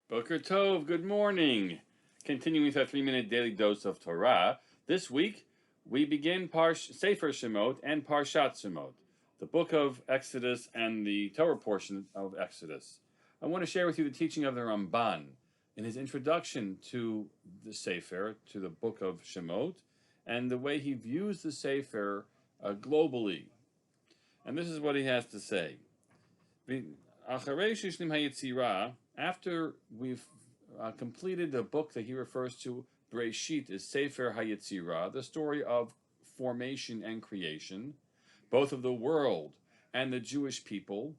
Boker Tov, good morning. Continuing with our 3-minute daily dose of Torah. This week, we begin Sefer Shemot and Parshat Shemot, the book of Exodus and the Torah portion of Exodus. I want to share with you the teaching of the Ramban in his introduction to the Sefer, to the book of Shemot, and the way he views the Sefer globally. And this is what he has to say. After we've completed the book that he refers to, Breshit, is Sefer HaYetzirah, the story of formation and creation, both of the world and the Jewish people,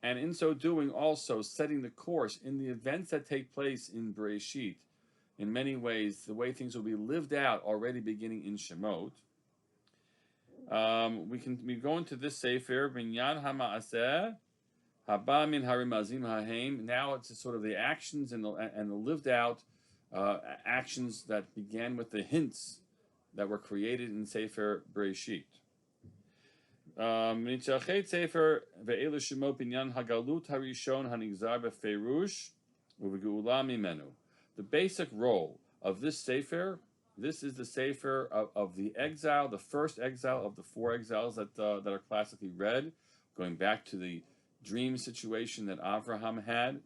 and in so doing also setting the course in the events that take place in Breshit. In many ways, the way things will be lived out already beginning in Shemot. We go into this Sefer, Binyan HaMa'aseh, Haba min harimazim hahem. Now it's sort of the actions and the lived out actions that began with the hints that were created in Sefer Breshit. Nitzachet Sefer ve'elu shemot binyan hagalut harishon hanigzar beferush uvegeula mimenu. The basic role of this Sefer. This is the Sefer of the exile, the first exile of the 4 exiles that are classically read, going back to the dream situation that Avraham had,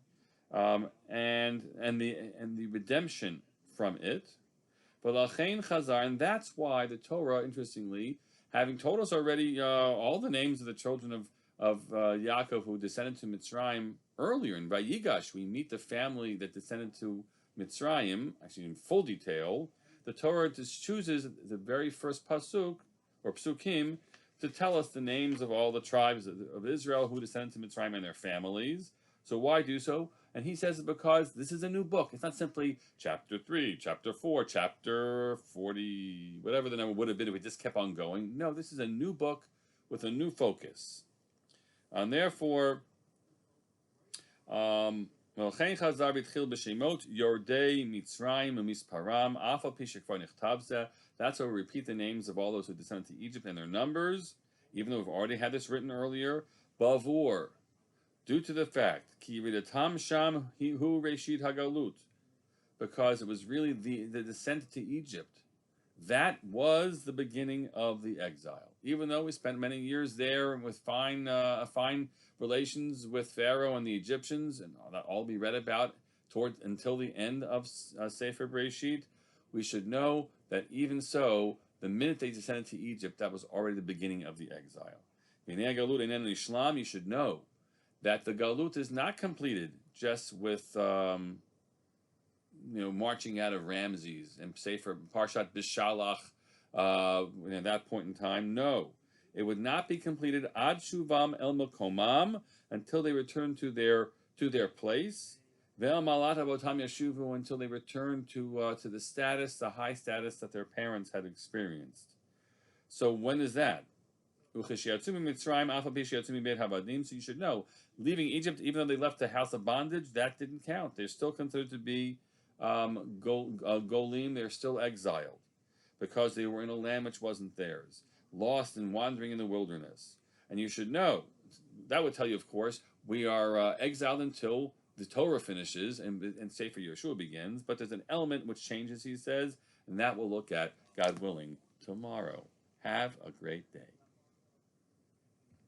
and the redemption from it. And that's why the Torah, interestingly, having told us already all the names of the children of Yaakov who descended to Mitzrayim earlier in Vayigash, we meet the family that descended to Mitzrayim, actually in full detail. The Torah just chooses the very first pasuk or psukim to tell us the names of all the tribes of Israel who descended to Mitzrayim and their families. So why do so? And he says because this is a new book. It's not simply chapter 3, chapter 4, chapter 40, whatever the number would have been if we just kept on going. No, this is a new book with a new focus. And therefore, that's why we repeat the names of all those who descended to Egypt and their numbers, even though we've already had this written earlier. Bavur, due to the fact, because it was really the descent to Egypt. That was the beginning of the exile. Even though we spent many years there with fine relations with Pharaoh and the Egyptians, and that all be read about until the end of Sefer Breshit, we should know that even so, the minute they descended to Egypt, that was already the beginning of the exile. You should know that the Galut is not completed just with marching out of Ramses and Sefer Parshat Bishalach at that point in time. No, it would not be completed ad shuvam el makomam until they return to their place. Ve'el malat avotam yashuvu until they return to the high status that their parents had experienced. So when is that? So you should know, leaving Egypt, even though they left the house of bondage, that didn't count. They're still considered to be Golim. They're still exiled because they were in a land which wasn't theirs, lost and wandering in the wilderness. And you should know, that would tell you, of course, we are exiled until the Torah finishes and Sefer Yeshua begins, but there's an element which changes, he says, and that we'll look at, God willing, tomorrow. Have a great day.